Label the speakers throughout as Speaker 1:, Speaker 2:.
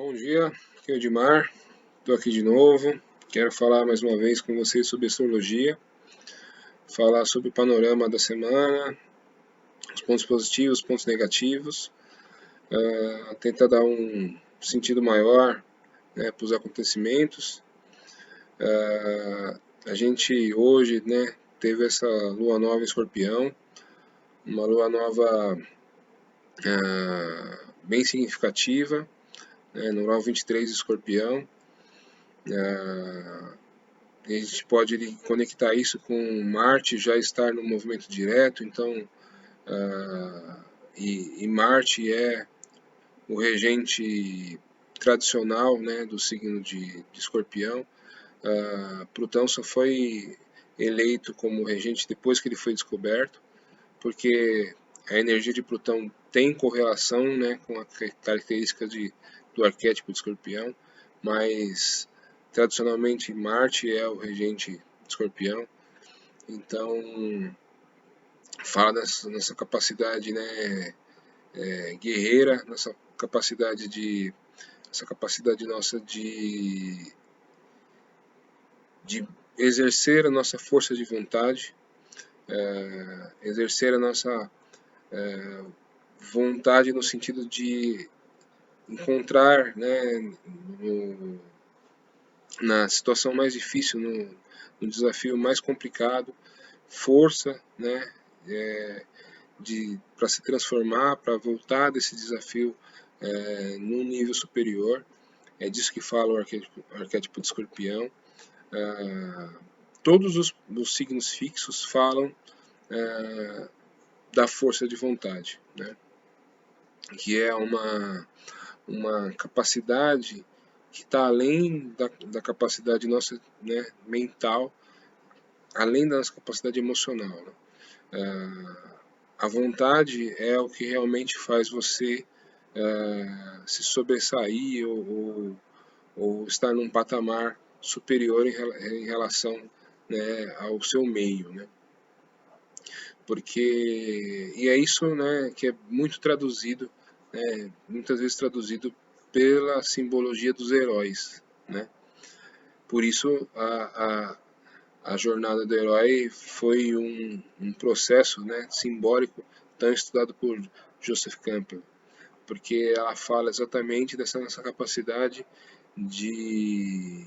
Speaker 1: Bom dia, aqui é o Edmar, estou aqui de novo. Quero falar mais uma vez com vocês sobre astrologia, falar sobre o panorama da semana, os pontos positivos, os pontos negativos, tentar dar um sentido maior, né, para os acontecimentos. A gente hoje, né, teve essa lua nova em Escorpião, uma lua nova bem significativa, né, no grau 23 de Escorpião. A gente pode conectar isso com Marte já estar no movimento direto, então, e Marte é o regente tradicional, né, do signo de Escorpião. Plutão só foi eleito como regente depois que ele foi descoberto, porque a energia de Plutão tem correlação, né, com a característica do arquétipo de Escorpião, mas tradicionalmente Marte é o regente de Escorpião. Então fala nessa capacidade, né, guerreira, essa capacidade nossa de exercer a nossa força de vontade, exercer a nossa vontade no sentido de encontrar, né, na situação mais difícil, no desafio mais complicado, força, né, para se transformar, para voltar desse desafio num nível superior. É disso que fala o arquétipo de Escorpião. Todos os signos fixos falam da força de vontade, né, que é uma capacidade que está além da capacidade nossa, né, mental, além da nossa capacidade emocional, né? A vontade é o que realmente faz você se sobressair ou estar num patamar superior em relação, né, ao seu meio, né? Porque e é isso, né, que é muito traduzido, né, muitas vezes traduzido pela simbologia dos heróis, né? Por isso a jornada do herói foi um processo, né, simbólico tão estudado por Joseph Campbell, porque ela fala exatamente dessa nossa capacidade de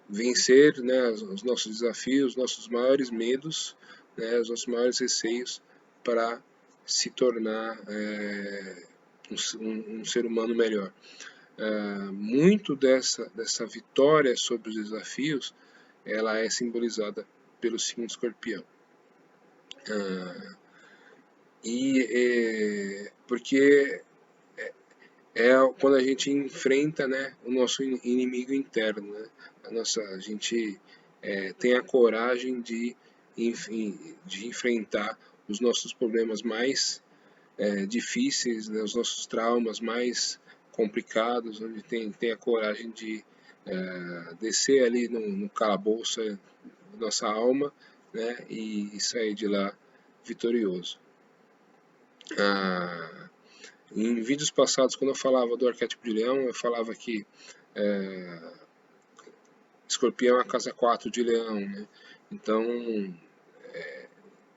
Speaker 1: vencer, né, os nossos desafios, os nossos maiores medos, né, os nossos maiores receios para se tornar um ser humano melhor. Muito dessa vitória sobre os desafios, ela é simbolizada pelo signo de Escorpião. Porque é quando a gente enfrenta, né, o nosso inimigo interno, né? A gente tem a coragem enfim, de enfrentar os nossos problemas mais difíceis, né, os nossos traumas mais complicados, onde tem a coragem de descer ali no calabouço da nossa alma, né, e sair de lá vitorioso. Em vídeos passados, quando eu falava do arquétipo de leão, eu falava que Escorpião é a casa 4 de leão, né? Então,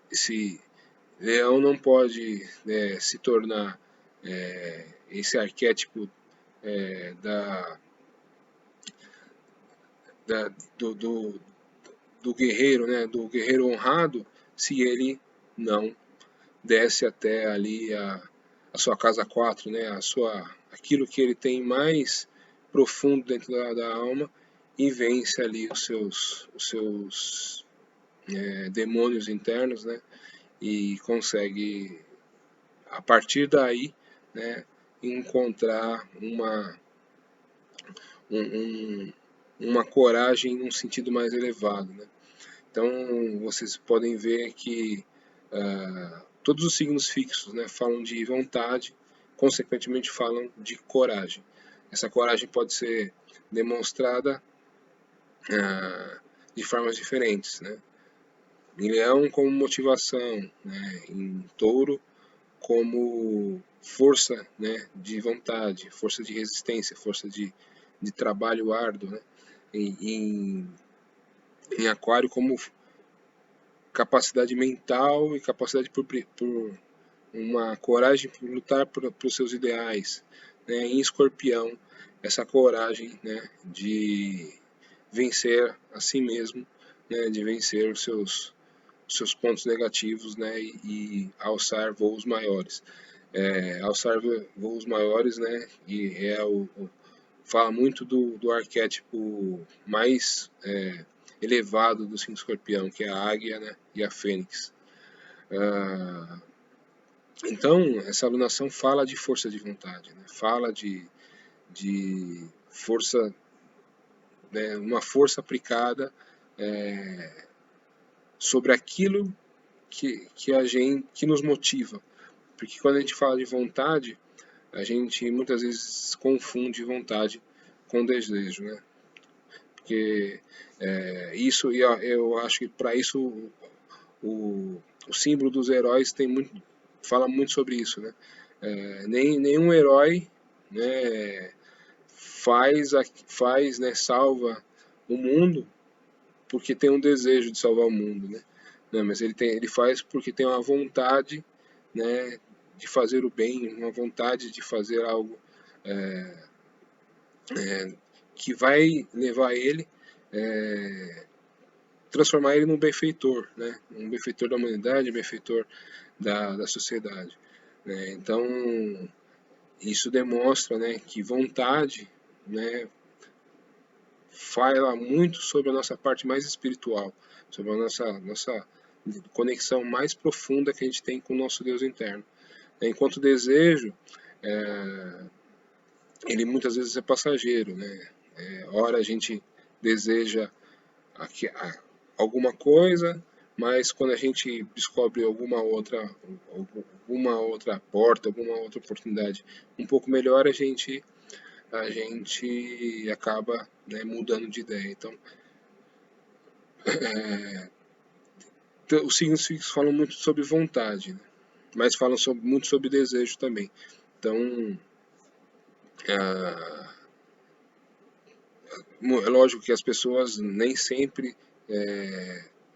Speaker 1: esse leão não pode se tornar esse arquétipo da, da, do, do, do guerreiro, né? Do guerreiro honrado, se ele não desce até ali a sua casa 4, né? Aquilo que ele tem mais profundo dentro da alma e vence ali os seus demônios internos, né? E consegue, a partir daí, né, encontrar um, uma coragem num sentido mais elevado, né? Então, vocês podem ver que todos os signos fixos, né, falam de vontade, consequentemente falam de coragem. Essa coragem pode ser demonstrada de formas diferentes, né? Em leão como motivação, né? Em touro como força, né, de vontade, força de resistência, força de trabalho árduo, né, em Aquário como capacidade mental e capacidade por uma coragem por lutar por os seus ideais, né, em Escorpião essa coragem, né, de vencer a si mesmo, né, de vencer os seus pontos negativos, né, alçar voos maiores. Alçar voos maiores, né, e fala muito do arquétipo mais elevado do signo Escorpião, que é a águia, né, e a fênix. Então, essa alunação fala de força de vontade, né, fala de força, né, uma força aplicada sobre aquilo que nos motiva. Porque quando a gente fala de vontade, a gente muitas vezes confunde vontade com desejo, né? Porque isso, e eu acho que para isso o símbolo dos heróis fala muito sobre isso, né? Nenhum herói, né, faz, né, salva o mundo porque tem um desejo de salvar o mundo, né? Não, mas ele faz porque tem uma vontade, né, de fazer o bem, uma vontade de fazer algo que vai levar ele, transformar ele num benfeitor, né? Um benfeitor da humanidade, um benfeitor da sociedade. Né? Então, isso demonstra, né, que vontade, né, fala muito sobre a nossa parte mais espiritual, sobre a nossa conexão mais profunda que a gente tem com o nosso Deus interno. Enquanto o desejo, ele muitas vezes é passageiro, né? Ora a gente deseja alguma coisa, mas quando a gente descobre alguma outra porta, alguma outra oportunidade um pouco melhor, a gente acaba, né, mudando de ideia. Então, os signos fixos falam muito sobre vontade, né? Mas falam muito sobre desejo também. Então, é lógico que as pessoas nem sempre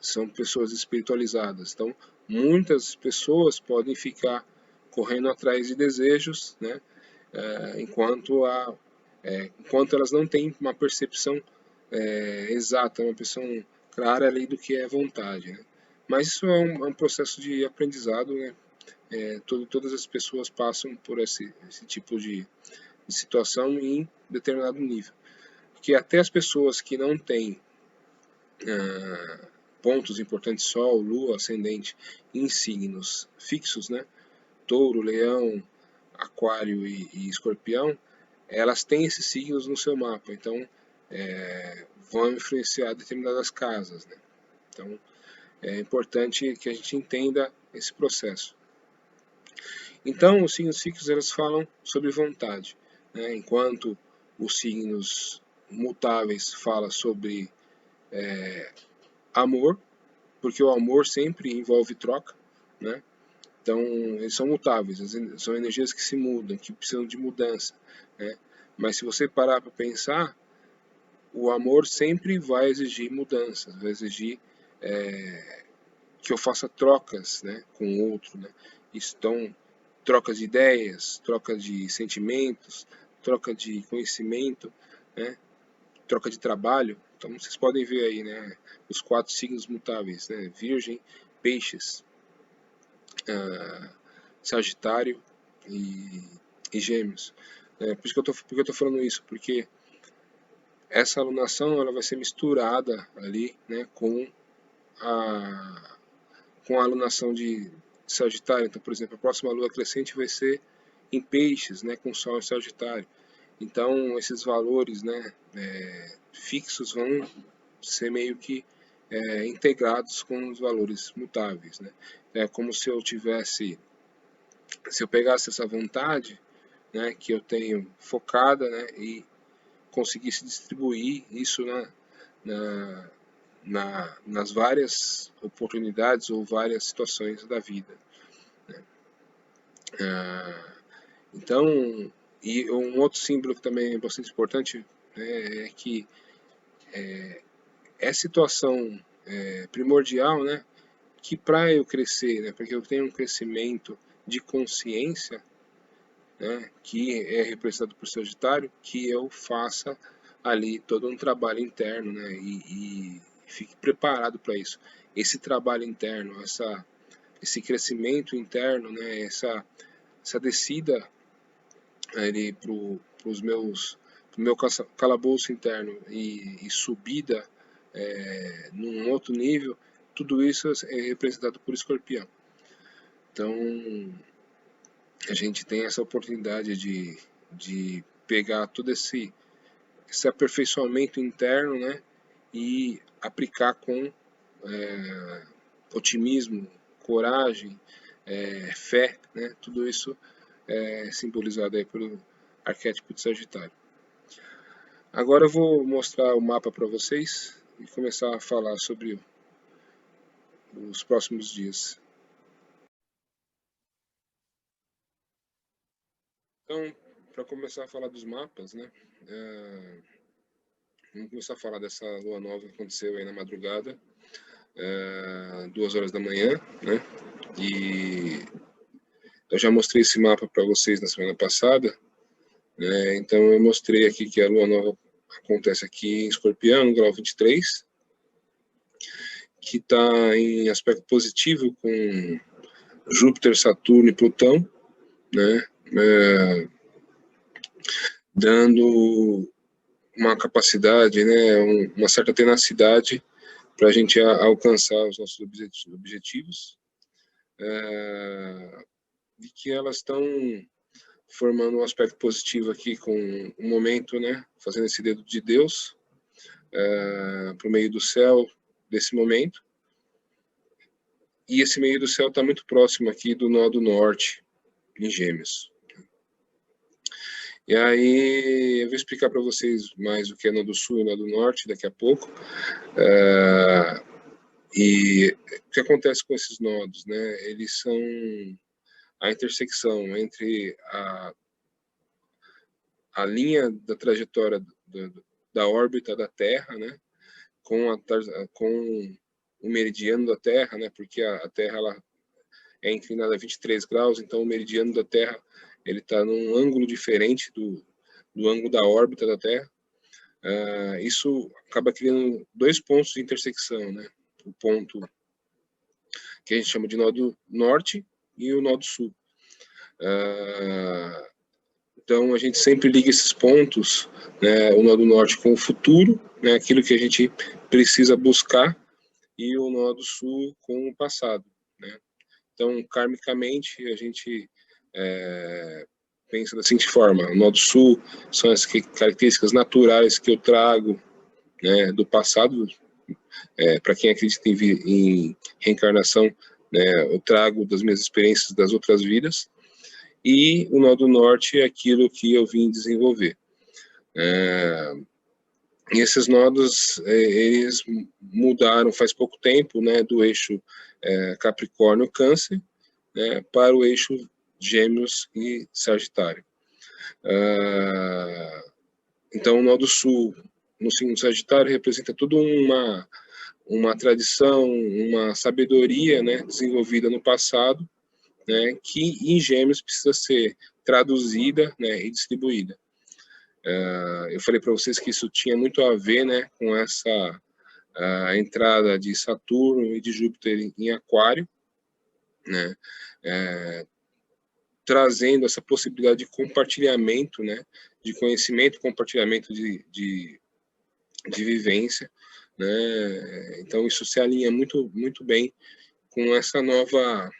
Speaker 1: são pessoas espiritualizadas. Então, muitas pessoas podem ficar correndo atrás de desejos, né? Enquanto elas não têm uma percepção exata, uma percepção clara ali do que é vontade, né? Mas isso é um processo de aprendizado, né? Todas as pessoas passam por esse tipo de situação em determinado nível. Porque até as pessoas que não têm pontos importantes, Sol, Lua, Ascendente, em signos fixos, né? Touro, Leão, Aquário e Escorpião, elas têm esses signos no seu mapa, então vão influenciar determinadas casas, né? Então é importante que a gente entenda esse processo. Então os signos fixos eles falam sobre vontade, né? Enquanto os signos mutáveis falam sobre amor, porque o amor sempre envolve troca, né? Então, eles são mutáveis, são energias que se mudam, que precisam de mudança, né? Mas se você parar para pensar, o amor sempre vai exigir mudanças, vai exigir que eu faça trocas, né, com o outro, né? Então, trocas de ideias, troca de sentimentos, troca de conhecimento, né? Troca de trabalho. Então, vocês podem ver aí, né, os 4 signos mutáveis, né? Virgem, Peixes, Sagitário e Gêmeos. Por isso que eu tô falando isso, porque essa alunação ela vai ser misturada ali, né, a, com a alunação de Sagitário. Então, por exemplo, a próxima lua crescente vai ser em Peixes, né, com Sol em Sagitário. Então, esses valores, né, fixos vão ser meio que integrados com os valores mutáveis, né? É como se eu pegasse essa vontade, né, que eu tenho focada, né, e conseguisse distribuir isso na, nas várias oportunidades ou várias situações da vida. Né? Então, e um outro símbolo que também é bastante importante, né, é que é situação primordial, né, que para eu crescer, né, porque eu tenho um crescimento de consciência, né, que é representado por Sagitário, que eu faça ali todo um trabalho interno, né, e fique preparado para isso. Esse trabalho interno, esse crescimento interno, né, essa descida ali pro meu calabouço interno e subida num outro nível, tudo isso é representado por Escorpião. Então, a gente tem essa oportunidade de pegar todo esse aperfeiçoamento interno, né, e aplicar com otimismo, coragem, fé, né, tudo isso é simbolizado aí pelo arquétipo de Sagitário. Agora eu vou mostrar o mapa para vocês e começar a falar sobre os próximos dias. Então, para começar a falar dos mapas, né? Vamos começar a falar dessa lua nova que aconteceu aí na madrugada, 2 horas da manhã, né? E eu já mostrei esse mapa para vocês na semana passada, né? Então eu mostrei aqui que a lua nova acontece aqui em Escorpião, no grau 23, que está em aspecto positivo com Júpiter, Saturno e Plutão, né? Dando uma capacidade, né? Uma certa tenacidade para a gente alcançar os nossos objetivos, de que elas estão formando um aspecto positivo aqui com um momento, né? Fazendo esse dedo de Deus para o meio do céu desse momento. E esse meio do céu está muito próximo aqui do nó do norte, em Gêmeos. E aí eu vou explicar para vocês mais o que é nó do sul e nó do norte daqui a pouco. E o que acontece com esses nodos, né? Eles são a intersecção entre a linha da trajetória da órbita da Terra, né? Com o meridiano da Terra, né? Porque a Terra ela é inclinada a 23 graus, então o meridiano da Terra ele está num ângulo diferente do ângulo da órbita da Terra. Isso acaba criando dois pontos de intersecção, né? O ponto que a gente chama de nó do norte e o nó do sul. Então a gente sempre liga esses pontos, né? O nó do norte com o futuro, né? Aquilo que a gente precisa buscar, e o nó do sul com o passado, né? Então, karmicamente, a gente pensa da seguinte forma: o nó do sul são as características naturais que eu trago, né, do passado. Para quem acredita em reencarnação, né, eu trago das minhas experiências das outras vidas. E o nó do norte é aquilo que eu vim desenvolver. E esses nodos, eles mudaram faz pouco tempo, né, do eixo Capricórnio-Câncer, né, para o eixo Gêmeos e Sagitário. Então, o nó do sul, no signo Sagitário, representa toda uma tradição, uma sabedoria, né, desenvolvida no passado, né, que em Gêmeos precisa ser traduzida, né, e distribuída. Eu falei para vocês que isso tinha muito a ver, né, com essa entrada de Saturno e de Júpiter em Aquário, né, trazendo essa possibilidade de compartilhamento, né, de conhecimento, compartilhamento de vivência, né. Então isso se alinha muito muito bem com essa nova,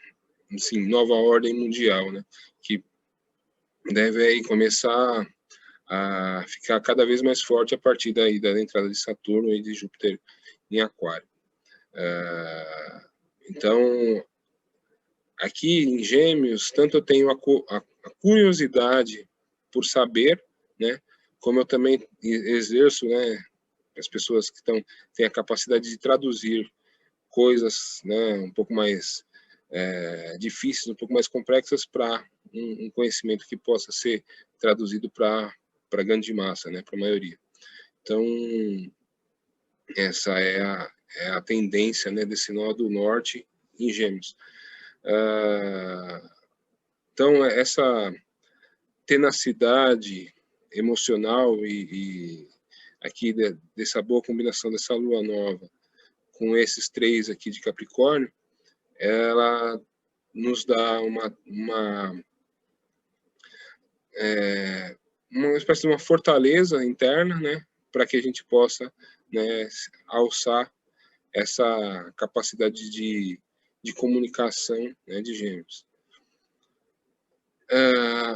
Speaker 1: assim, nova ordem mundial, né, que deve aí começar a ficar cada vez mais forte a partir da entrada de Saturno e de Júpiter em Aquário. Então, aqui em Gêmeos, tanto eu tenho a curiosidade por saber, né, como eu também exerço, né, as pessoas que têm a capacidade de traduzir coisas, né, um pouco mais difíceis, um pouco mais complexas para um conhecimento que possa ser traduzido para a grande massa, né, para a maioria. Então, essa é a tendência, né, desse nó do norte em Gêmeos. Então, essa tenacidade emocional e aqui dessa boa combinação dessa lua nova com esses 3 aqui de Capricórnio, ela nos dá uma espécie de uma fortaleza interna, né, para que a gente possa, né, alçar essa capacidade de comunicação, né, de Gêmeos.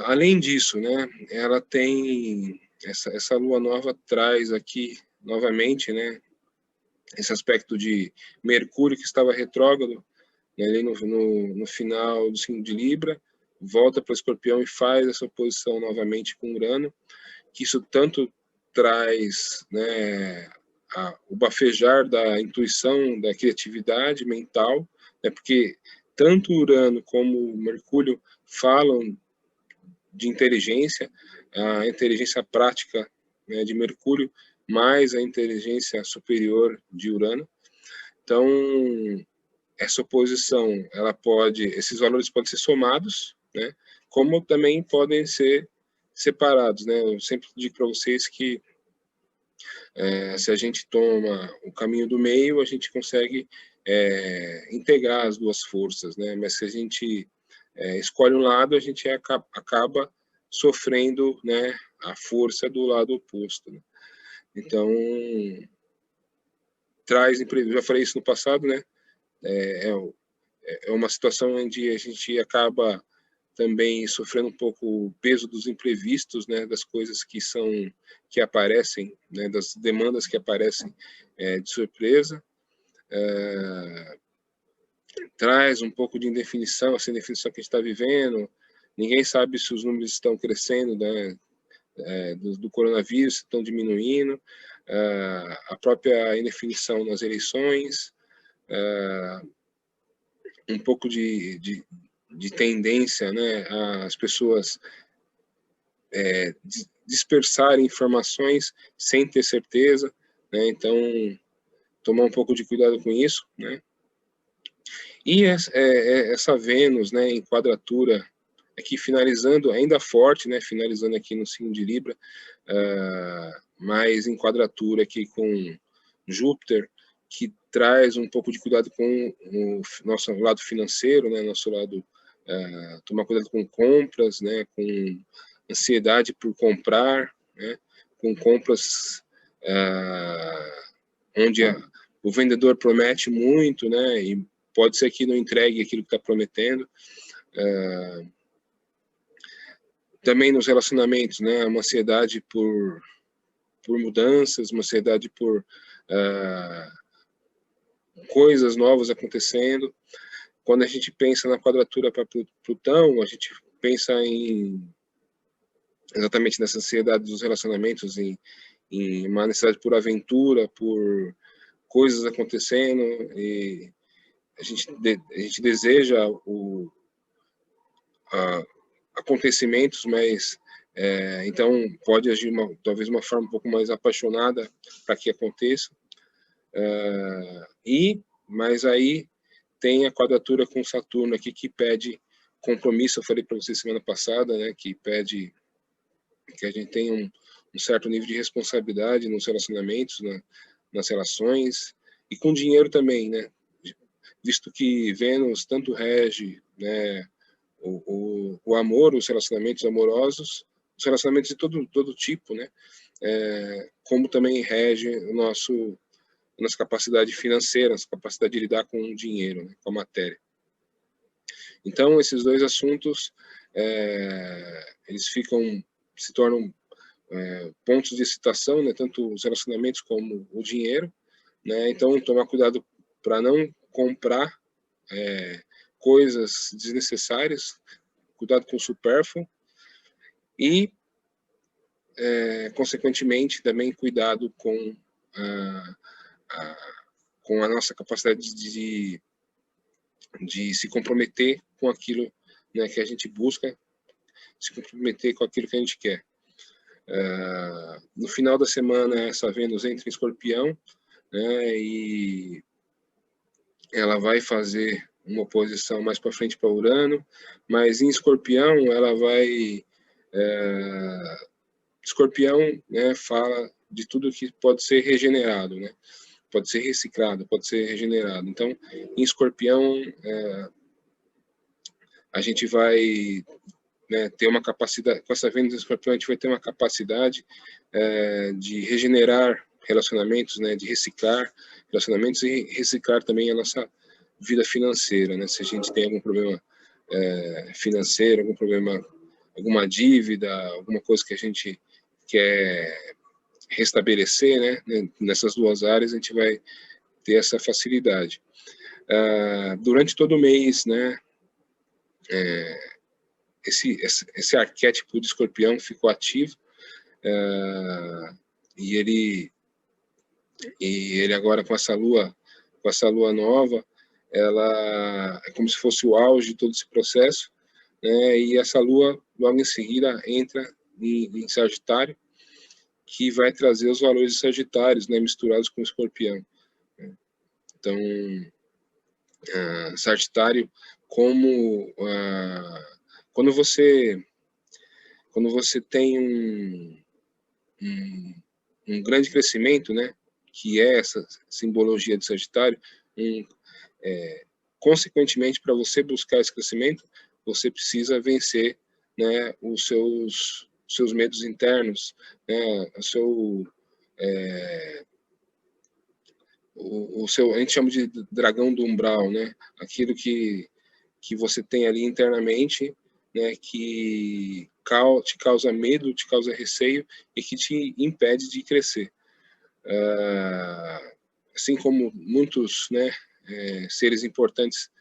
Speaker 1: Além disso, né, ela tem essa lua nova traz aqui novamente, né, esse aspecto de Mercúrio que estava retrógrado, né, ali no final do signo de Libra, volta para o Escorpião e faz essa oposição novamente com Urano, que isso tanto traz, né, o bafejar da intuição, da criatividade mental, né, porque tanto Urano como Mercúrio falam de inteligência, a inteligência prática, né, de Mercúrio, mais a inteligência superior de Urano. Então, essa oposição, esses valores podem ser somados, né, como também podem ser separados, né. Eu sempre digo para vocês que se a gente toma o caminho do meio, a gente consegue integrar as duas forças, né. Mas se a gente escolhe um lado, a gente acaba sofrendo, né, a força do lado oposto, né? Então, traz imprevisto. Já falei isso no passado, né? É uma situação onde a gente acaba também sofrendo um pouco o peso dos imprevistos, né, das coisas que aparecem, né, das demandas que aparecem de surpresa. Traz um pouco de indefinição, essa indefinição que a gente está vivendo. Ninguém sabe se os números estão crescendo, né, do coronavírus, estão diminuindo. A própria indefinição nas eleições, um pouco de tendência, né, as pessoas dispersarem informações sem ter certeza, né? Então, tomar um pouco de cuidado com isso, né? E essa Vênus, né, em quadratura, aqui finalizando ainda forte, né, finalizando aqui no signo de Libra, mas em quadratura aqui com Júpiter, que traz um pouco de cuidado com o nosso lado financeiro, né, nosso lado, tomar cuidado com compras, né, com ansiedade por comprar, né, com compras onde o vendedor promete muito, né, e pode ser que não entregue aquilo que está prometendo. Também nos relacionamentos, né, uma ansiedade por mudanças, uma ansiedade por coisas novas acontecendo. Quando a gente pensa na quadratura para Plutão, a gente pensa exatamente nessa ansiedade dos relacionamentos, em uma necessidade por aventura, por coisas acontecendo, e a gente deseja acontecimentos, mas então pode agir talvez uma forma um pouco mais apaixonada para que aconteça. Mas aí tem a quadratura com Saturno aqui que pede compromisso. Eu falei para vocês semana passada, né, que pede que a gente tenha um certo nível de responsabilidade nos relacionamentos, nas relações, e com dinheiro também, né, visto que Vênus tanto rege, né, o amor, os relacionamentos amorosos, os relacionamentos de todo tipo, né, como também rege a nossa capacidade financeira, nossa capacidade de lidar com o dinheiro, né, com a matéria. Então, esses dois assuntos, eles se tornam pontos de excitação, né, tanto os relacionamentos como o dinheiro, né. Então, tomar cuidado para não comprar coisas desnecessárias, cuidado com o supérfluo e, consequentemente, também cuidado com a nossa capacidade de se comprometer com aquilo, né, que a gente busca, se comprometer com aquilo que a gente quer. No final da semana, essa Vênus entra em Escorpião, né, e ela vai fazer uma oposição mais para frente para Urano, mas em Escorpião ela vai... Escorpião, né, fala de tudo que pode ser regenerado, né? Pode ser reciclado, pode ser regenerado. Então, em Escorpião, a gente vai, né, ter uma capacidade, com essa Vênus em Escorpião, a gente vai ter uma capacidade de regenerar relacionamentos, né, de reciclar relacionamentos e reciclar também a nossa vida financeira, né? Se a gente tem algum problema financeiro, algum problema, alguma dívida, alguma coisa que a gente quer restabelecer, né? Nessas duas áreas a gente vai ter essa facilidade. Durante todo o mês, né? Esse arquétipo de Escorpião ficou ativo, e ele agora com essa lua nova, ela é como se fosse o auge de todo esse processo, né? E essa lua logo em seguida entra em Sagitário, que vai trazer os valores de Sagitários, né, misturados com Escorpião. Então, Sagitário, como quando você tem um grande crescimento, né, que é essa simbologia de Sagitário, consequentemente, para você buscar esse crescimento, você precisa vencer, né, os seus medos internos, né, a gente chama de dragão do umbral, né, aquilo que você tem ali internamente, né, que te causa medo, te causa receio e que te impede de crescer. Assim como muitos, né, seres importantes,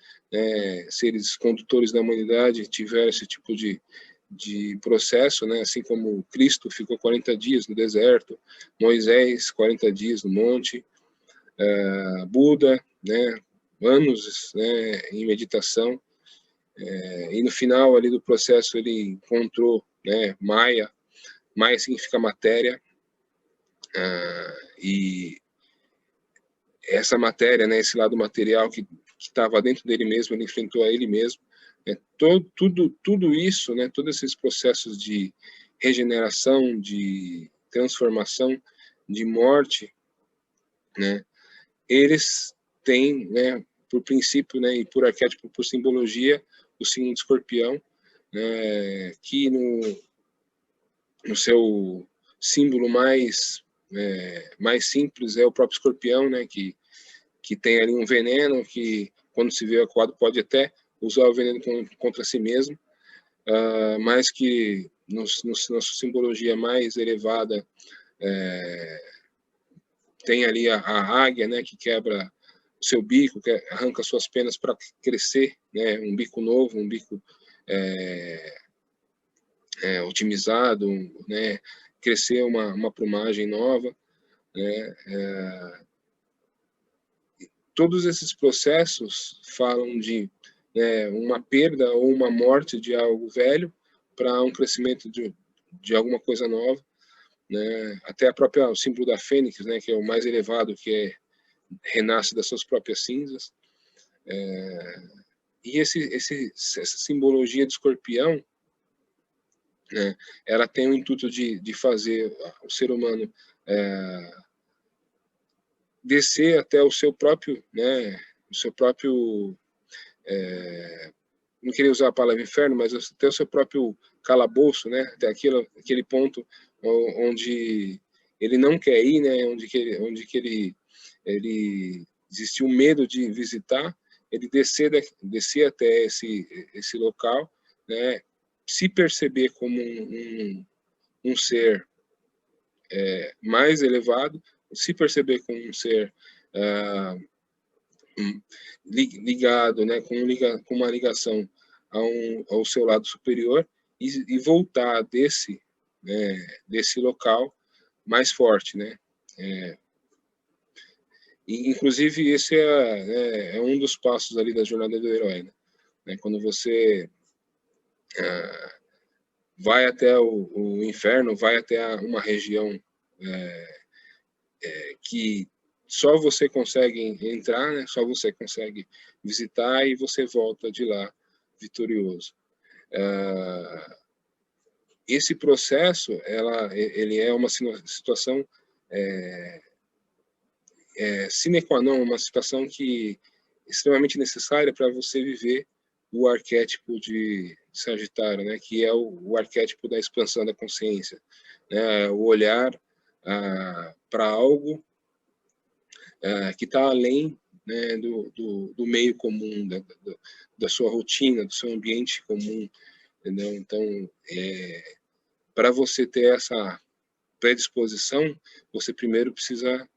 Speaker 1: seres condutores da humanidade tiveram esse tipo de processo, né, assim como Cristo ficou 40 dias no deserto, Moisés 40 dias no monte, Buda, né, anos, né, em meditação, e no final ali do processo ele encontrou, né, Maya significa matéria, e essa matéria, né, esse lado material que estava dentro dele mesmo, ele enfrentou a ele mesmo, né, tudo isso, né, todos esses processos de regeneração, de transformação, de morte, né, eles têm, né, por princípio, né, e por arquétipo, por simbologia, o signo de Escorpião, né, que no seu símbolo mais simples é o próprio Escorpião, né, que tem ali um veneno que, quando se vê acuado, pode até usar o veneno contra si mesmo, mas que nossa simbologia mais elevada tem ali a águia, né, que quebra o seu bico, que arranca suas penas para crescer, né, um bico novo, um bico otimizado, né, crescer uma plumagem nova, né, todos esses processos falam de uma perda ou uma morte de algo velho para um crescimento de alguma coisa nova, né? Até o símbolo da fênix, né, que é o mais elevado, que renasce das suas próprias cinzas. E essa simbologia de Escorpião, né, ela tem o intuito de fazer o ser humano descer até o seu próprio, né, não queria usar a palavra inferno, mas até o seu próprio calabouço, né, até aquele ponto onde ele não quer ir, né, onde que ele existiu medo de visitar, ele descer até esse local, né, se perceber como um ser mais elevado, se perceber como um ser ligado, né, com uma ligação ao seu lado superior e voltar desse local mais forte, né? E, inclusive esse é um dos passos ali da jornada do herói, né? Quando você vai até o inferno, vai até uma região que só você consegue entrar, né? Só você consegue visitar e você volta de lá vitorioso. Esse processo, ele é uma situação sine qua non, uma situação que extremamente necessária para você viver o arquétipo de Sagitário, né? Que é o arquétipo da expansão da consciência, né? O olhar para algo que está além, né, do meio comum, da sua rotina, do seu ambiente comum, entendeu? Então, para você ter essa predisposição, você primeiro precisa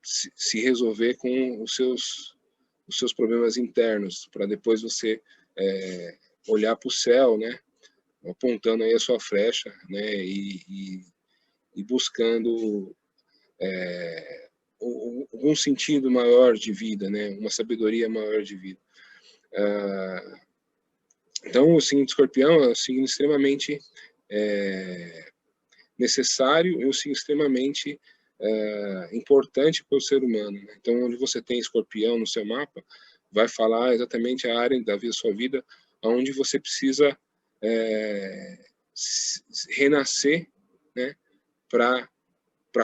Speaker 1: se resolver com os seus problemas internos, para depois você olhar para o céu, né, apontando aí a sua flecha, né, e buscando um sentido maior de vida, né, uma sabedoria maior de vida. Então, o signo de Escorpião é um signo extremamente necessário e um signo extremamente importante para o ser humano, né? Então, onde você tem Escorpião no seu mapa, vai falar exatamente a área da sua vida onde você precisa renascer, né, para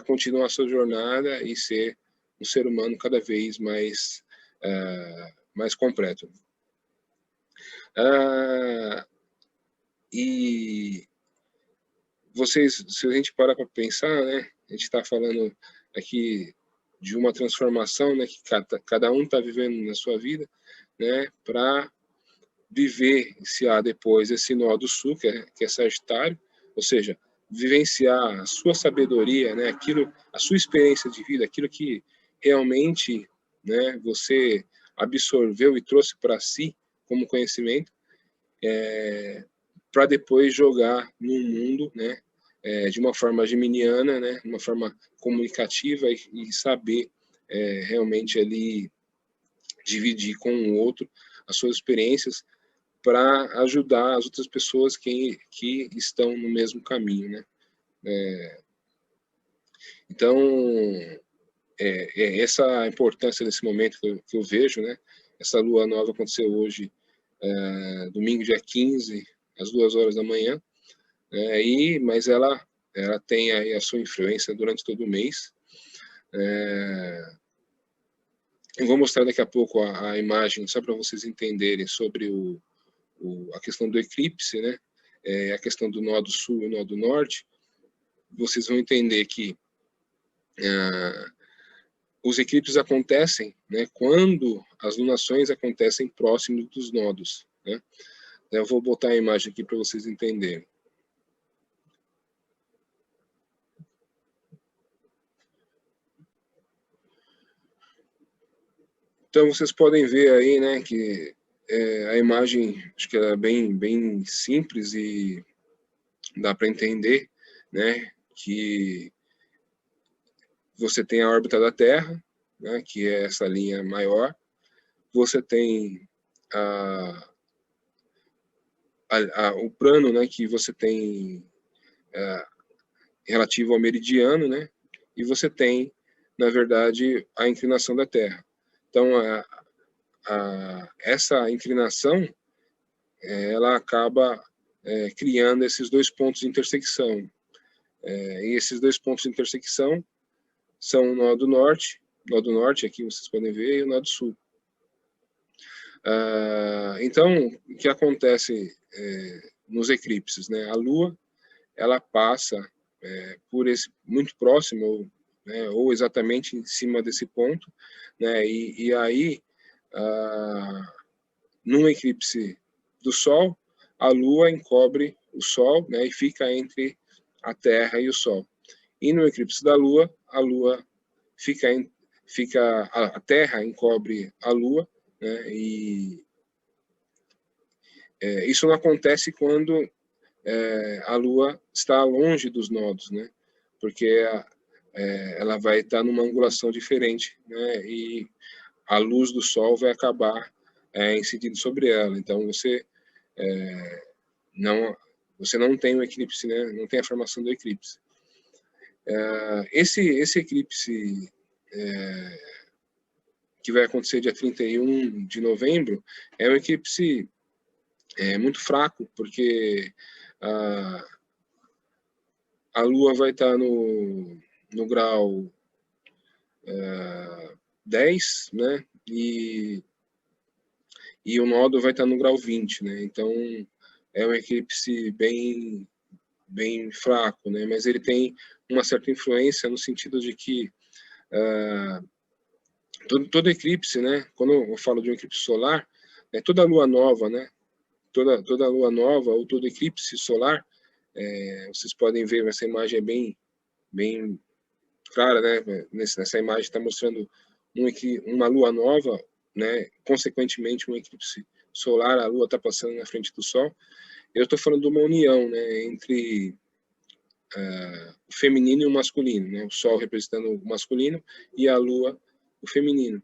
Speaker 1: continuar a sua jornada e ser um ser humano cada vez mais completo. E vocês, se a gente parar para pensar, né, a gente está falando aqui de uma transformação, né, que cada um está vivendo na sua vida, né, para vivenciar depois esse nó do sul, que é Sagitário, ou seja, vivenciar a sua sabedoria, né, a sua experiência de vida, aquilo que realmente, né, você absorveu e trouxe para si como conhecimento, para depois jogar no mundo, né, de uma forma geminiana, né, uma forma comunicativa e saber realmente ali dividir com o outro as suas experiências para ajudar as outras pessoas que estão no mesmo caminho, né? Então, essa importância desse momento que eu vejo, né? Essa lua nova aconteceu hoje, domingo, dia 15, às 2 horas da manhã, mas ela tem aí a sua influência durante todo o mês. Eu vou mostrar daqui a pouco a imagem, só para vocês entenderem sobre a questão do eclipse, né? A questão do nó do sul e nó do norte. Vocês vão entender que os eclipses acontecem, né, quando as lunações acontecem próximo dos nodos, né? Eu vou botar a imagem aqui para vocês entenderem. Então vocês podem ver aí, né, que a imagem, acho que ela é bem simples e dá para entender, né, que você tem a órbita da Terra, né, que é essa linha maior, você tem o plano, né, que você tem relativo ao meridiano, né, e você tem, na verdade, a inclinação da Terra. Então, essa inclinação, ela acaba criando esses dois pontos de intersecção. E esses dois pontos de intersecção são o nó do norte, aqui vocês podem ver, e o nó do sul. Então, o que acontece nos eclipses, né? A Lua, ela passa por esse muito próximo, né, ou exatamente em cima desse ponto, né? E aí, num eclipse do Sol, a Lua encobre o Sol, né? E fica entre a Terra e o Sol. E no eclipse da Lua, a Lua a Terra encobre a Lua, né? E isso não acontece quando a Lua está longe dos nodos, né? Porque ela vai estar numa angulação diferente, né? E a luz do Sol vai acabar incidindo sobre ela. Então você você não tem o eclipse, né? Não tem a formação do eclipse. Esse eclipse que vai acontecer dia 31 de novembro é um eclipse muito fraco, porque a Lua vai estar no grau 10, né? E o nódo vai estar no grau 20, né? Então, é um eclipse bem fraco, né? Mas ele tem uma certa influência no sentido de que todo eclipse, né? Quando eu falo de um eclipse solar, toda lua nova, né? Toda lua nova ou todo eclipse solar, vocês podem ver, essa imagem é bem clara, né? Nessa imagem está mostrando uma lua nova, né? Consequentemente, um eclipse solar, a lua está passando na frente do Sol. Eu estou falando de uma união, né? Entre o feminino e o masculino, né? O Sol representando o masculino e a lua o feminino.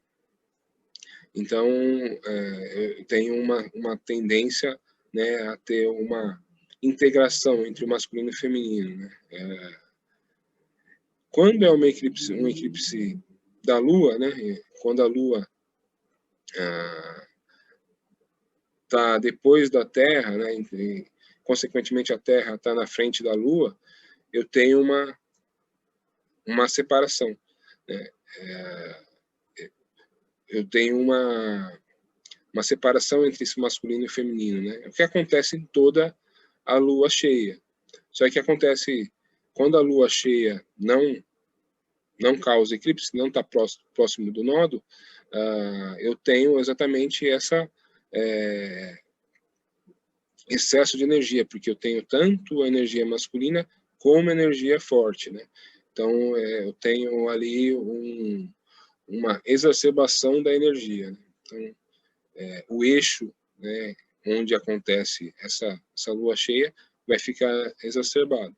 Speaker 1: Então, eu tenho uma tendência, né, a ter uma integração entre o masculino e o feminino, né? Quando é um eclipse da Lua, né? Quando a Lua está depois da Terra, né? E, consequentemente, a Terra está na frente da Lua, eu tenho uma separação, né? Eu tenho uma separação entre esse masculino e feminino, né? O que acontece em toda a lua cheia. Só que acontece quando a lua cheia não causa eclipse, não está próximo do nodo, eu tenho exatamente excesso de energia, porque eu tenho tanto a energia masculina como a energia forte, né? Então, eu tenho ali uma exacerbação da energia, né? Então, o eixo, né, onde acontece essa lua cheia vai ficar exacerbado,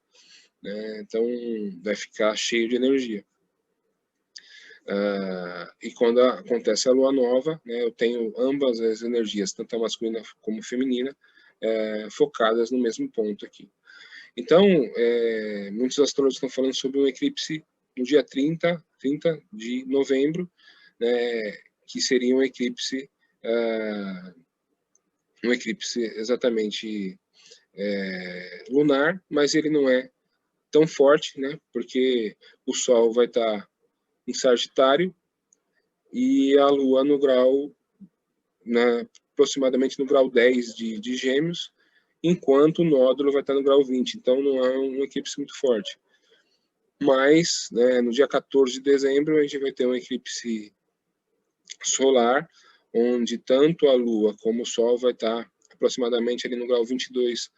Speaker 1: né? Então vai ficar cheio de energia. E quando acontece a lua nova, né, eu tenho ambas as energias, tanto a masculina como a feminina, focadas no mesmo ponto aqui. Então, muitos astrólogos estão falando sobre um eclipse no dia 30 de novembro, né, que seria um eclipse exatamente lunar, mas ele não é tão forte, né? Porque o Sol vai estar em Sagitário e a Lua no grau, aproximadamente no grau 10 de Gêmeos, enquanto o nódulo vai estar no grau 20. Então não é um eclipse muito forte. Mas, né, no dia 14 de dezembro, a gente vai ter um eclipse solar, onde tanto a Lua como o Sol vai estar aproximadamente ali no grau 22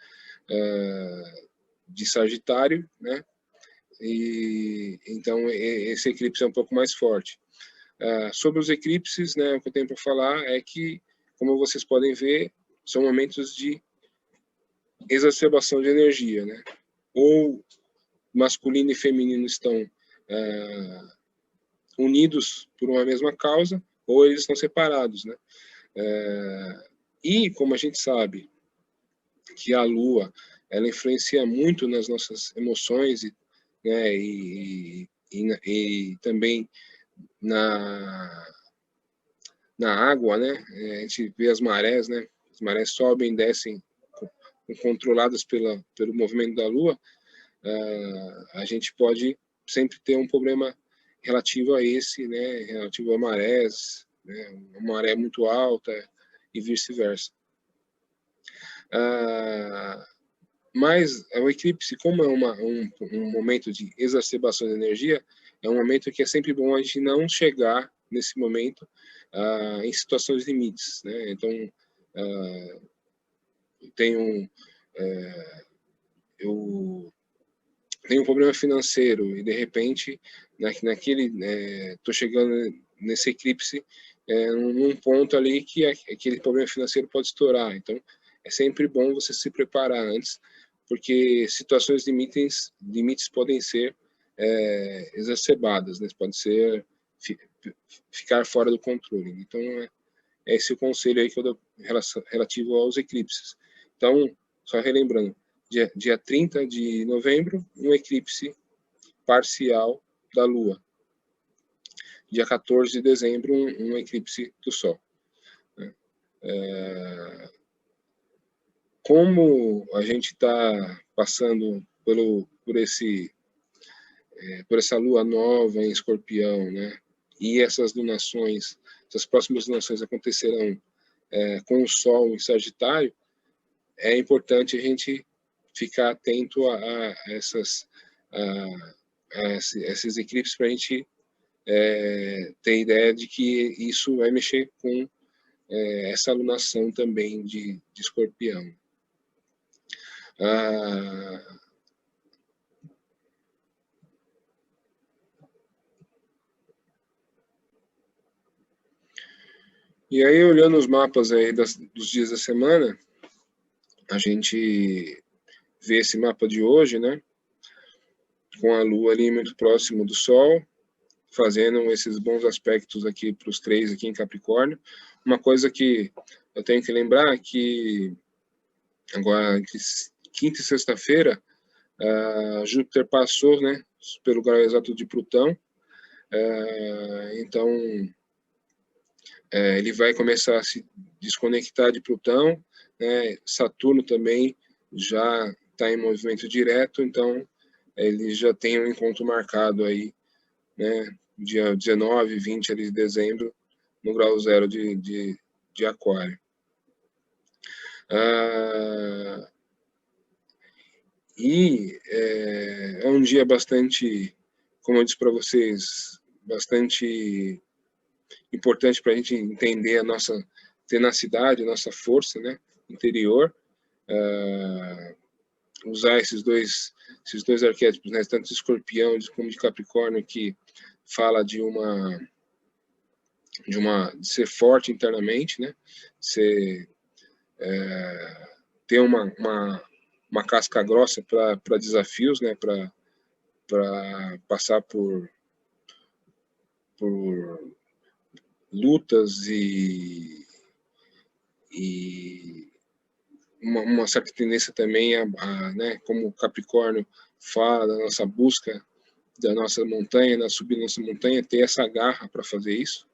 Speaker 1: de Sagitário, né? E então esse eclipse é um pouco mais forte. Sobre os eclipses, né, o que eu tenho para falar é que, como vocês podem ver, são momentos de exacerbação de energia, né? Ou masculino e feminino estão unidos por uma mesma causa, ou eles estão separados, né? E como a gente sabe que a Lua ela influencia muito nas nossas emoções, né, e também na água, né? A gente vê as marés, né? As marés sobem e descem controladas pelo movimento da Lua. A gente pode sempre ter um problema relativo a esse, né? Relativo a marés, né? Uma maré muito alta e vice-versa. Mas o eclipse, como é um momento de exacerbação de energia, é um momento que é sempre bom a gente não chegar nesse momento em situações limites, né? Então, eu tenho um problema financeiro e de repente estou chegando nesse eclipse num ponto ali que aquele problema financeiro pode estourar. Então, é sempre bom você se preparar antes, porque situações limites podem ser exacerbadas, né? Pode ser ficar fora do controle. Então, esse é o conselho aí que eu dou relativo aos eclipses. Então, só relembrando, dia 30 de novembro, um eclipse parcial da Lua. Dia 14 de dezembro, um eclipse do Sol. Como a gente está passando por essa lua nova em Escorpião, né? E essas próximas lunações acontecerão com o Sol em Sagitário, é importante a gente ficar atento a esses eclipses para a gente ter ideia de que isso vai mexer com essa alunação também de Escorpião. E aí, olhando os mapas aí dos dias da semana, a gente vê esse mapa de hoje, né? Com a Lua ali muito próximo do Sol, fazendo esses bons aspectos aqui para os 3 aqui em Capricórnio. Uma coisa que eu tenho que lembrar é que agora, entre quinta e sexta-feira, Júpiter passou, né, pelo grau exato de Plutão, então ele vai começar a se desconectar de Plutão, né, Saturno também já está em movimento direto, então ele já tem um encontro marcado aí, né, dia 19, 20 ali de dezembro, no grau zero de Aquário. E é um dia bastante, como eu disse para vocês, bastante importante para a gente entender a nossa tenacidade, a nossa força, né, interior, usar esses dois arquétipos, né, tanto de Escorpião como de Capricórnio, que fala de ser forte internamente, né, ter uma casca grossa para desafios, né, para passar por lutas e uma certa tendência também né, como o Capricórnio fala da nossa busca da nossa montanha, da subir da nossa montanha, ter essa garra para fazer isso.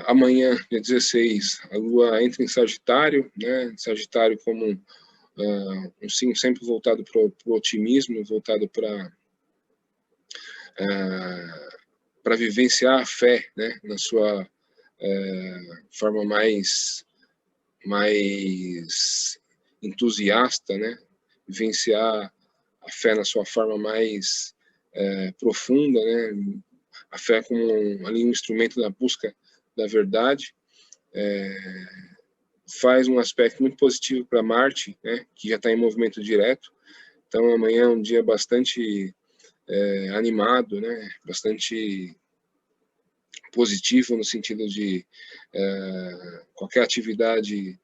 Speaker 1: Amanhã, dia 16, a Lua entra em Sagitário, né? Sagitário como um signo sempre voltado para o otimismo, voltado para vivenciar a fé, né? Na sua forma mais entusiasta, né? Vivenciar a fé na sua forma mais profunda, né? A fé como ali um instrumento da busca da verdade, faz um aspecto muito positivo para Marte, né, que já está em movimento direto. Então amanhã é um dia bastante animado, né, bastante positivo no sentido de qualquer atividade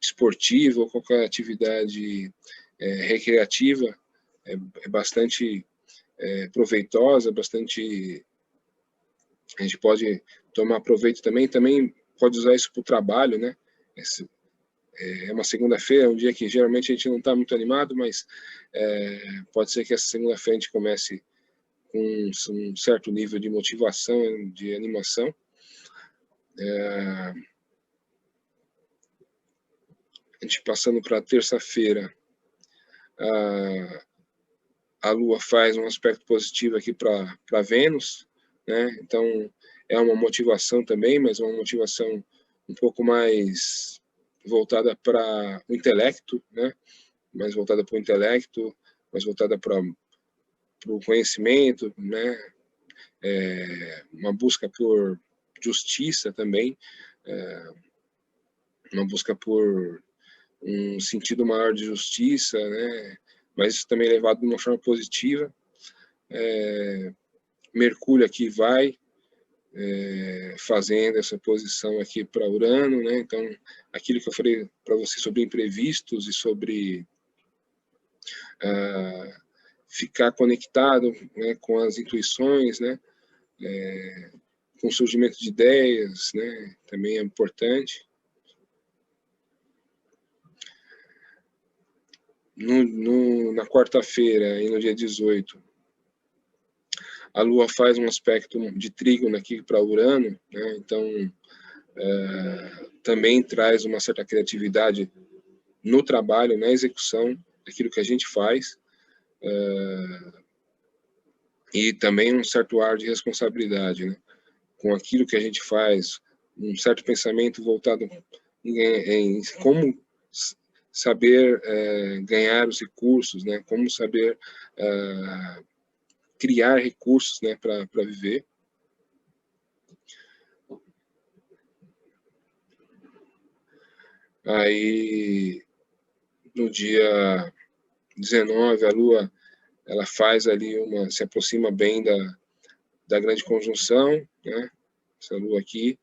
Speaker 1: esportiva ou qualquer atividade recreativa é bastante proveitosa, bastante a gente pode tomar proveito também pode usar isso para o trabalho, né? É uma segunda-feira, um dia que geralmente a gente não está muito animado, mas pode ser que essa segunda-feira a gente comece com um certo nível de motivação, de animação. A gente passando para terça-feira, a Lua faz um aspecto positivo aqui para Vênus, né? Então é uma motivação também, mas uma motivação um pouco mais voltada para o intelecto, né? Mais voltada para o intelecto, mais voltada para o conhecimento, né? Uma busca por justiça também, uma busca por um sentido maior de justiça, né? Mas isso também é levado de uma forma positiva. Mercúrio aqui vai fazendo essa posição aqui para Urano, né? Então, aquilo que eu falei para você sobre imprevistos e sobre ficar conectado, né, com as intuições, né? Com o surgimento de ideias, né? Também é importante. Na quarta-feira, e no dia 18, a Lua faz um aspecto de trígono aqui para Urano, né? Então, também traz uma certa criatividade no trabalho, na execução daquilo que a gente faz, e também um certo ar de responsabilidade, né? Com aquilo que a gente faz, um certo pensamento voltado em como saber ganhar os recursos, né? Como saber criar recursos, né, para viver. Aí, no dia 19, a Lua, ela faz ali se aproxima bem da grande conjunção, né? Essa Lua aqui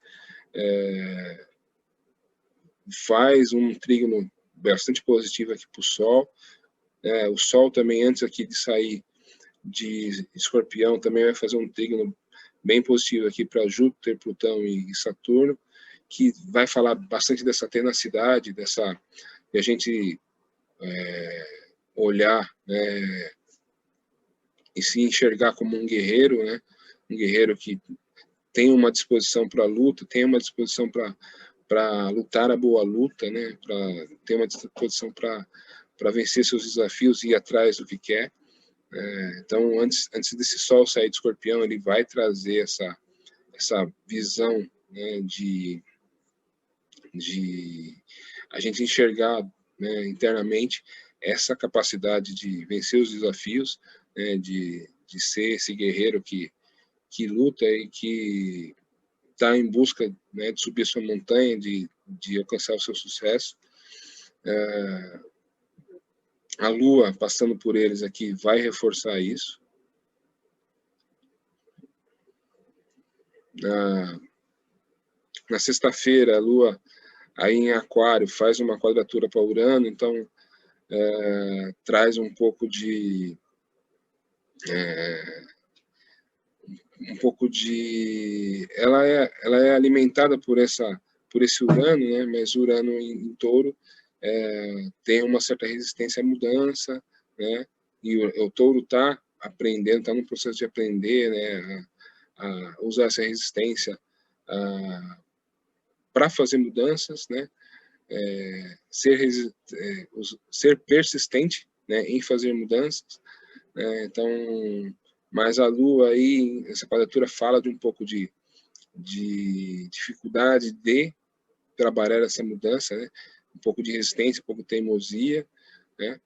Speaker 1: faz um trígono bastante positivo aqui para o Sol. O Sol também, antes aqui de sair de Escorpião, também vai fazer um trígono bem positivo aqui para Júpiter, Plutão e Saturno, que vai falar bastante dessa tenacidade, de a gente olhar, né, e se enxergar como um guerreiro, né? Um guerreiro que tem uma disposição para a luta, tem uma disposição para lutar a boa luta, né? Para ter uma disposição para vencer seus desafios e ir atrás do que quer. Então, antes desse Sol sair de Escorpião, ele vai trazer essa visão, né, de a gente enxergar, né, internamente essa capacidade de vencer os desafios, né, de ser esse guerreiro que luta e que está em busca, né, de subir sua montanha, de alcançar o seu sucesso. A Lua, passando por eles aqui, vai reforçar isso. Na sexta-feira, a Lua, aí em Aquário, faz uma quadratura para Urano, então traz um pouco de ela é alimentada por esse Urano, né? Mas Urano em Touro tem uma certa resistência à mudança, né? E o Touro está aprendendo, está no processo de aprender, né? A usar essa resistência para fazer mudanças, né? Ser persistente, né? Em fazer mudanças, né? Então, mas a Lua aí, essa quadratura fala de um pouco de dificuldade de trabalhar essa mudança, né? Um pouco de resistência, um pouco de teimosia, né?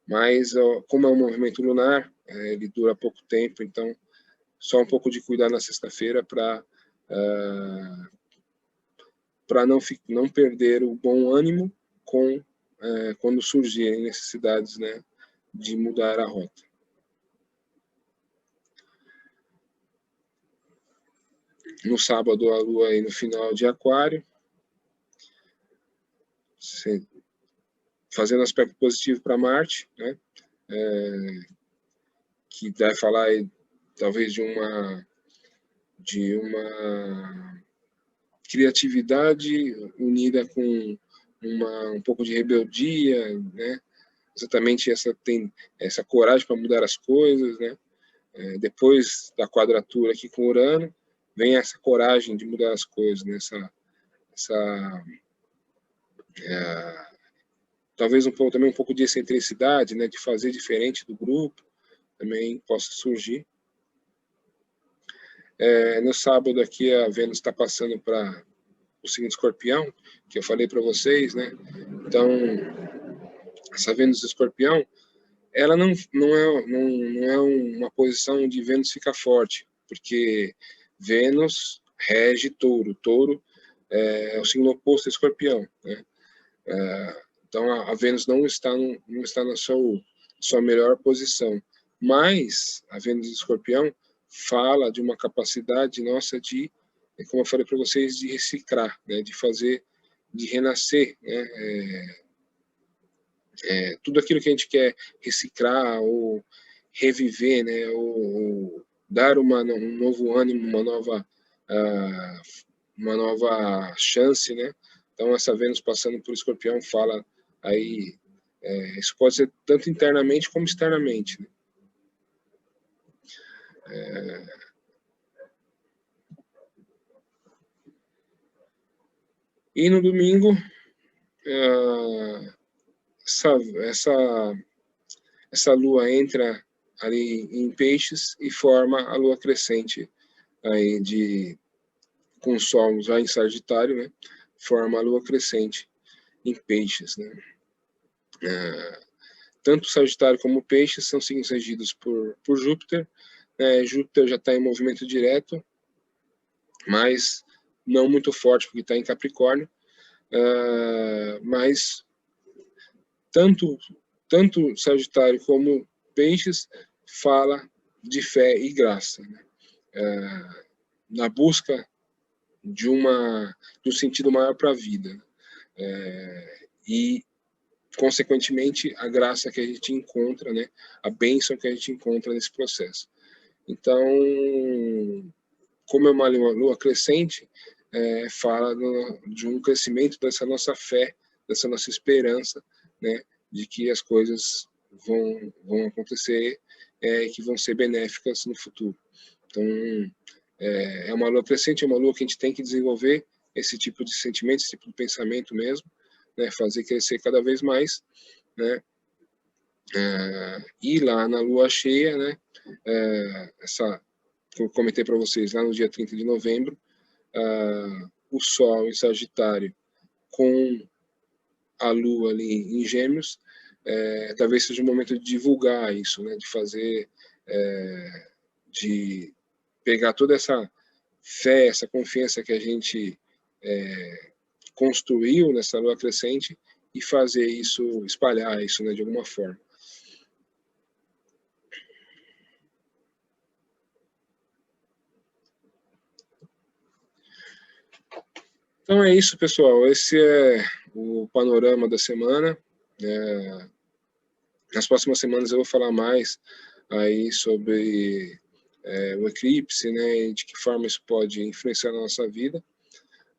Speaker 1: Mas, como é um movimento lunar, ele dura pouco tempo, então só um pouco de cuidado na sexta-feira para não perder o bom ânimo quando surgirem necessidades, né, de mudar a rota. No sábado, a Lua aí no final de Aquário, fazendo aspecto positivo para Marte, né, que vai falar aí, talvez de uma criatividade unida com um pouco de rebeldia, né? Exatamente essa coragem para mudar as coisas, né? Depois da quadratura aqui com Urano, vem essa coragem de mudar as coisas, né? Talvez também um pouco de excentricidade, né? De fazer diferente do grupo, também possa surgir. No sábado aqui a Vênus está passando para o signo Escorpião, que eu falei para vocês, né? Então, essa Vênus Escorpião, ela não é uma posição de Vênus ficar forte, porque Vênus rege Touro. Touro é o signo oposto a Escorpião, né? Então, a Vênus não está na sua melhor posição. Mas a Vênus Escorpião fala de uma capacidade nossa de, como eu falei para vocês, de reciclar, né? De renascer, né? Tudo aquilo que a gente quer reciclar ou reviver, né? Ou dar um novo ânimo, uma nova chance, né? Então, essa Vênus passando por Escorpião fala Aí, isso pode ser tanto internamente como externamente, né? E no domingo, essa lua entra ali em Peixes e forma a lua crescente aí com o Sol já em Sagitário, né? Forma a lua crescente em Peixes, né? Tanto Sagitário como Peixes são signos regidos por Júpiter. Júpiter já está em movimento direto, mas não muito forte, porque está em Capricórnio. Mas tanto Sagitário como Peixes fala de fé e graça, né? Na busca de um sentido maior para a vida. E, consequentemente, a graça que a gente encontra, né? A bênção que a gente encontra nesse processo. Então, como é uma lua crescente, fala de um crescimento dessa nossa fé, dessa nossa esperança, né? De que as coisas vão acontecer e que vão ser benéficas no futuro. Então, é uma lua crescente, é uma lua que a gente tem que desenvolver esse tipo de sentimento, esse tipo de pensamento mesmo, né? Fazer crescer cada vez mais, né? E lá na lua cheia, né? Essa que eu comentei para vocês lá no dia 30 de novembro, o Sol em Sagitário com a Lua ali em Gêmeos, talvez seja o momento de divulgar isso, né? De fazer, de pegar toda essa fé, essa confiança que a gente construiu nessa Lua crescente e fazer isso, espalhar isso, né? De alguma forma. Então é isso, pessoal. Esse é o panorama da semana. Nas próximas semanas eu vou falar mais aí sobre o eclipse, né, e de que forma isso pode influenciar na nossa vida.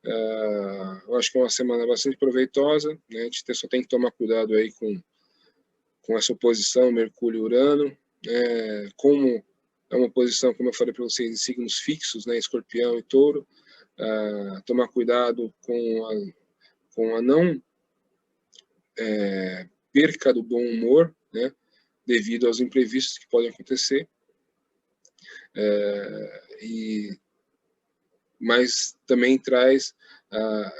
Speaker 1: Eu acho que é uma semana bastante proveitosa, né, a gente só tem que tomar cuidado aí com essa oposição Mercúrio-Urano, como é uma posição, como eu falei para vocês, de signos fixos, né, Escorpião e Touro, tomar cuidado com a não perca do bom humor, né, devido aos imprevistos que podem acontecer, mas também traz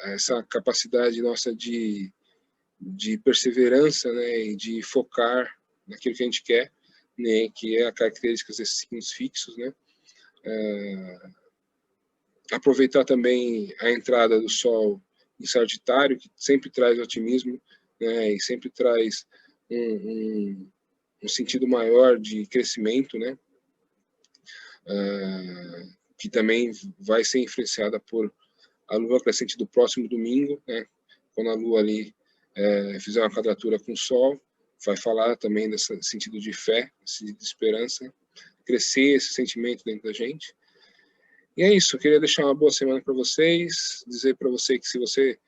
Speaker 1: essa capacidade nossa de perseverança, né, e de focar naquilo que a gente quer, né, que é a característica desses signos fixos, né. Aproveitar também a entrada do Sol em Sagitário, que sempre traz otimismo, né, e sempre traz um sentido maior de crescimento, né, que também vai ser influenciada por a lua crescente do próximo domingo, né, quando a lua ali fizer uma quadratura com o Sol, vai falar também desse sentido de fé, de esperança, crescer esse sentimento dentro da gente. E é isso, eu queria deixar uma boa semana para vocês, dizer para você que se você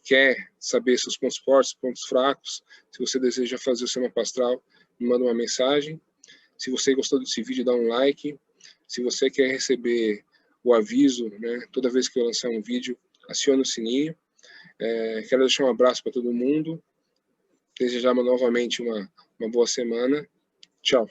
Speaker 1: quer saber seus pontos fortes, pontos fracos, se você deseja fazer o seu mapa astral, me manda uma mensagem. Se você gostou desse vídeo, dá um like. Se você quer receber o aviso, né, toda vez que eu lançar um vídeo, aciona o sininho. Quero deixar um abraço para todo mundo. Desejar novamente uma boa semana. Tchau.